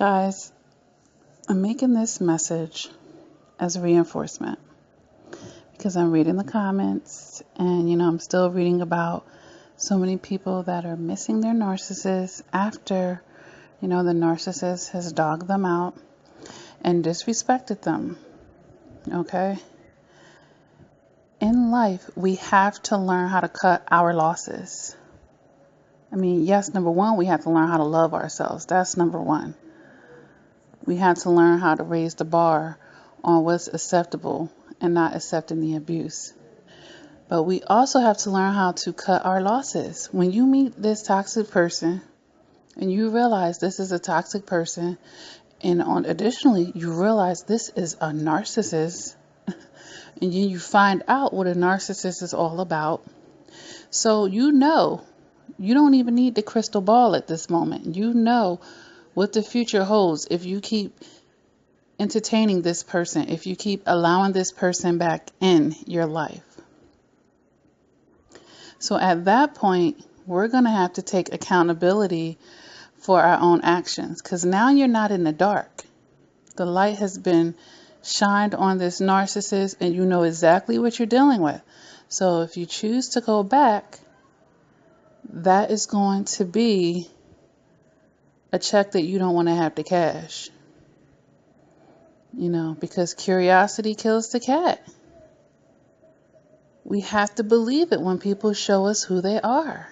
Guys, I'm making this message as a reinforcement because I'm reading the comments and, I'm still reading about so many people that are missing their narcissist after, the narcissist has dogged them out and disrespected them. Okay? In life, we have to learn how to cut our losses. Yes, number one, we have to learn how to love ourselves. That's number one. We have to learn how to raise the bar on what's acceptable and not accepting the abuse. But we also have to learn how to cut our losses. When you meet this toxic person and you realize this is a toxic person, and additionally, you realize this is a narcissist, and you find out what a narcissist is all about. So you don't even need the crystal ball at this moment. You know what the future holds if you keep entertaining this person, if you keep allowing this person back in your life. So at that point, we're going to have to take accountability for our own actions, because now you're not in the dark. The light has been shined on this narcissist and you know exactly what you're dealing with. So if you choose to go back, that is going to be a check that you don't want to have to cash. Because curiosity kills the cat. We have to believe it when people show us who they are.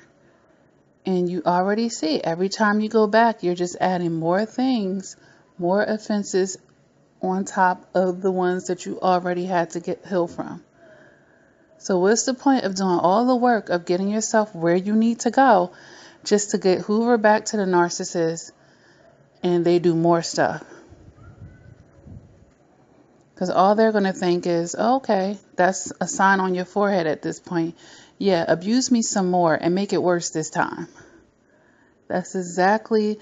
And you already see, every time you go back, you're just adding more things, more offenses on top of the ones that you already had to get healed from. So what's the point of doing all the work of getting yourself where you need to go just to get Hoover back to the narcissist and they do more stuff? Because all they're going to think is, okay, that's a sign on your forehead at this point. Yeah, abuse me some more and make it worse this time. That's exactly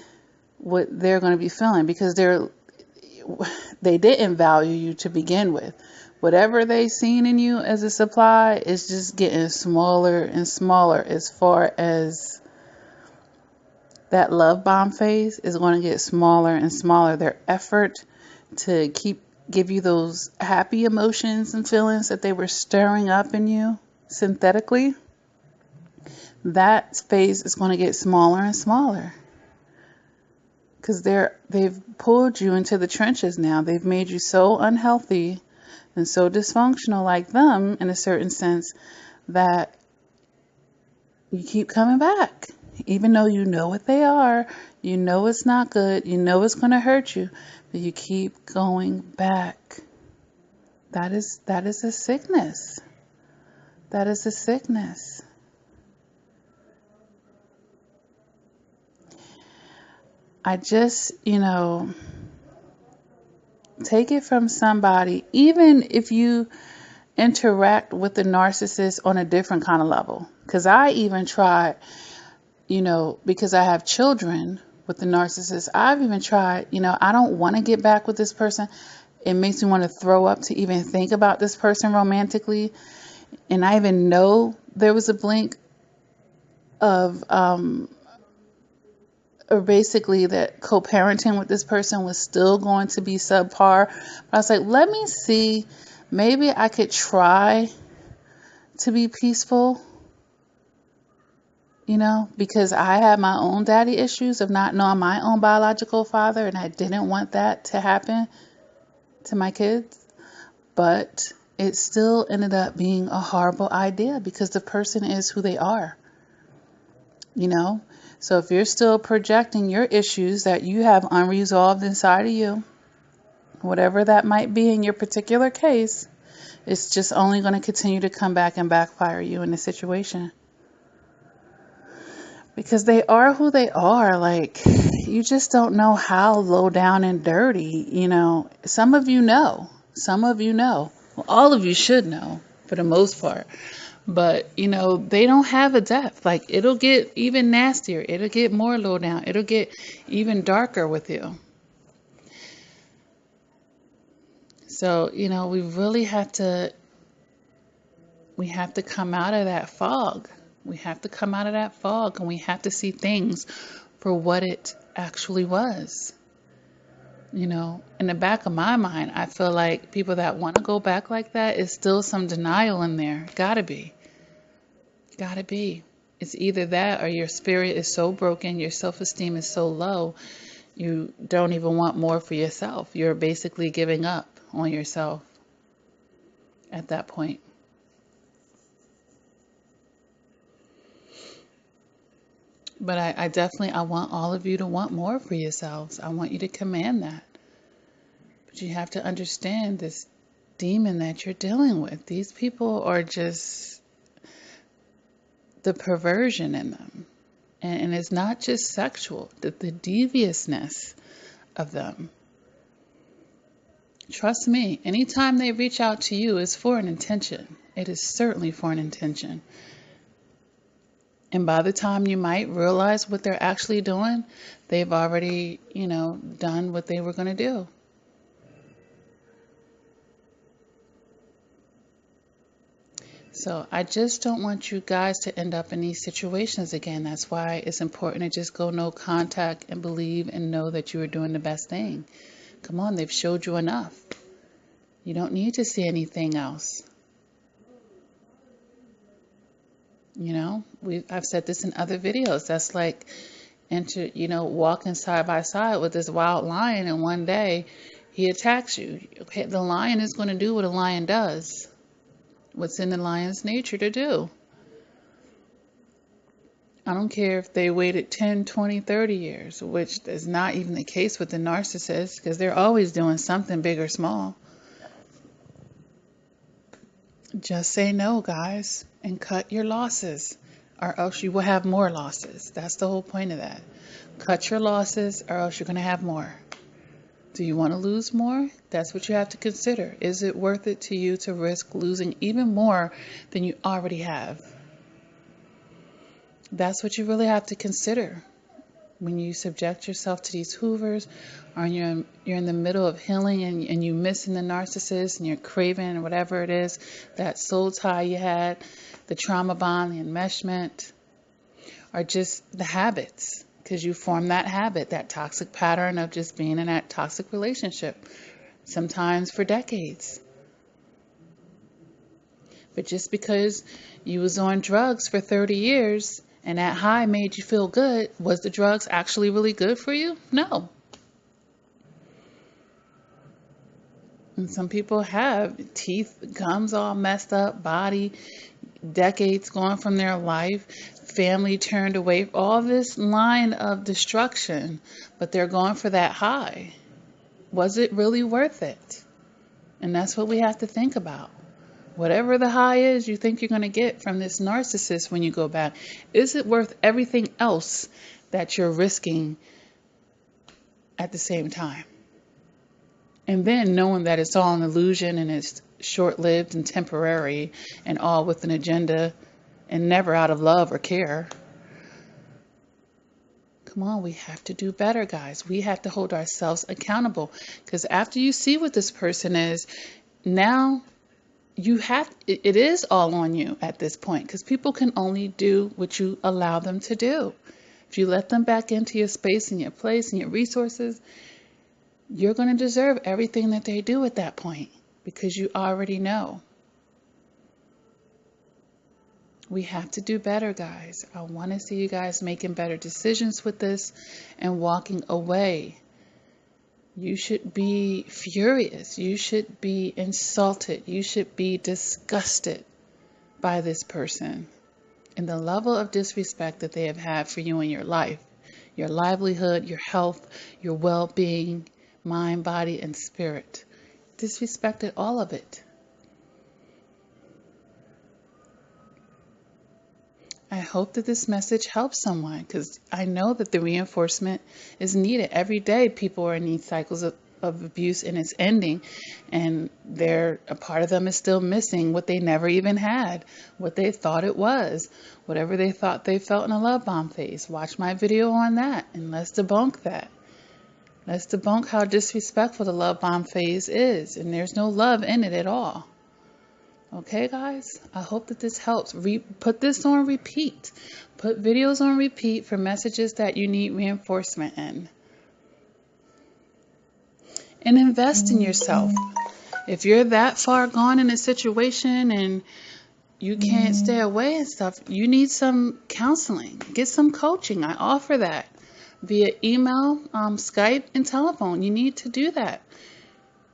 what they're going to be feeling, because they didn't value you to begin with. Whatever they seen in you as a supply is just getting smaller and smaller. As far as that love bomb phase is going to get smaller and smaller. Their effort to give you those happy emotions and feelings that they were stirring up in you synthetically, that phase is going to get smaller and smaller. Because they've pulled you into the trenches now. They've made you so unhealthy and so dysfunctional, like them in a certain sense, that you keep coming back. Even though you know what they are, you know it's not good, you know it's going to hurt you, but you keep going back. That is a sickness. That is a sickness. I just, take it from somebody, even if you interact with the narcissist on a different kind of level. Because I even tried, because I have children with the narcissist, I've even tried, I don't want to get back with this person. It makes me want to throw up to even think about this person romantically. And I even know there was a blink of, or basically that co-parenting with this person was still going to be subpar. But I was like, let me see, maybe I could try to be peaceful, because I had my own daddy issues of not knowing my own biological father, and I didn't want that to happen to my kids. But it still ended up being a horrible idea because the person is who they are, So if you're still projecting your issues that you have unresolved inside of you, whatever that might be in your particular case, it's just only going to continue to come back and backfire you in the situation. Because they are who they are. Like, you just don't know how low down and dirty, Some of you know. Well, all of you should know for the most part. But, they don't have a depth. Like, it'll get even nastier. It'll get more low down. It'll get even darker with you. So, we really have to come out of that fog. We have to come out of that fog, and we have to see things for what it actually was. You know, in the back of my mind, I feel like people that want to go back like that is still some denial in there. Gotta be. Gotta be. It's either that or your spirit is so broken, your self esteem is so low, you don't even want more for yourself. You're basically giving up on yourself at that point. But I definitely, I want all of you to want more for yourselves. I want you to command that. But you have to understand this demon that you're dealing with. These people are just the perversion in them. And it's not just sexual, the deviousness of them. Trust me, anytime they reach out to you, it's for an intention. It is certainly for an intention. And by the time you might realize what they're actually doing, they've already, done what they were going to do. So I just don't want you guys to end up in these situations again. That's why it's important to just go no contact and believe and know that you are doing the best thing. Come on, they've showed you enough. You don't need to see anything else. I've said this in other videos. That's like walking side by side with this wild lion, and one day he attacks you. Okay, the lion is going to do what a lion does. What's in the lion's nature to do. I don't care if they waited 10, 20, 30 years, which is not even the case with the narcissist, because they're always doing something big or small. Just say no, guys, and cut your losses, or else you will have more losses. That's the whole point of that. Cut your losses, or else you're going to have more. Do you want to lose more? That's what you have to consider. Is it worth it to you to risk losing even more than you already have? That's what you really have to consider when you subject yourself to these hoovers, or you're in the middle of healing and you missing the narcissist and you're craving whatever it is, that soul tie you had, the trauma bond, the enmeshment, or just the habits. Because you form that habit, that toxic pattern of just being in that toxic relationship, sometimes for decades. But just because you was on drugs for 30 years and that high made you feel good, was the drugs actually really good for you? No. And some people have teeth, gums all messed up, body, decades gone from their life, family turned away, all this line of destruction, but they're going for that high. Was it really worth it? And that's what we have to think about. Whatever the high is you think you're going to get from this narcissist when you go back, is it worth everything else that you're risking at the same time? And then knowing that it's all an illusion and it's short-lived and temporary and all with an agenda and never out of love or care. Come on, we have to do better, guys. We have to hold ourselves accountable, because after you see what this person is, now it is all on you at this point, because people can only do what you allow them to do. If you let them back into your space and your place and your resources, you're going to deserve everything that they do at that point, because you already know. We have to do better, guys. I want to see you guys making better decisions with this and walking away. You should be furious. You should be insulted. You should be disgusted by this person and the level of disrespect that they have had for you in your life, your livelihood, your health, your well-being, mind, body, and spirit. Disrespected all of it. I hope that this message helps someone, because I know that the reinforcement is needed. Every day people are in these cycles of abuse, and it's ending, and a part of them is still missing what they never even had, what they thought it was, whatever they thought they felt in a love bomb phase. Watch my video on that, and let's debunk that. Let's debunk how disrespectful the love bomb phase is, and there's no love in it at all. Okay, guys, I hope that this helps. Put this on repeat. Put videos on repeat for messages that you need reinforcement in. and invest in yourself. If you're that far gone in a situation and you can't stay away and stuff, you need some counseling. Get some coaching. I offer that via email, Skype, and telephone. You need to do that.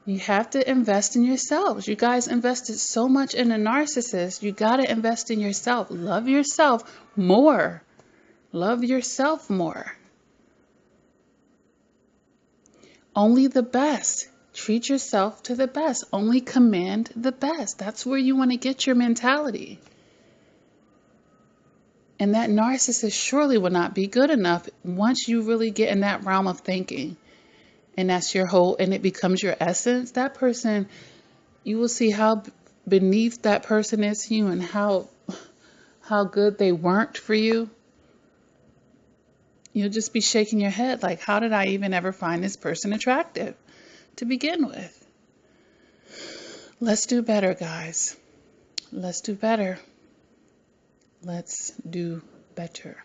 You have to invest in yourselves. You guys invested so much in a narcissist. You got to invest in yourself. Love yourself more. Love yourself more. Only the best. Treat yourself to the best. Only command the best. That's where you want to get your mentality. And that narcissist surely will not be good enough once you really get in that realm of thinking. And that's your whole, and it becomes your essence. That person, you will see how beneath that person is to you and how good they weren't for you. You'll just be shaking your head like, how did I even ever find this person attractive to begin with? Let's do better, guys. Let's do better. Let's do better.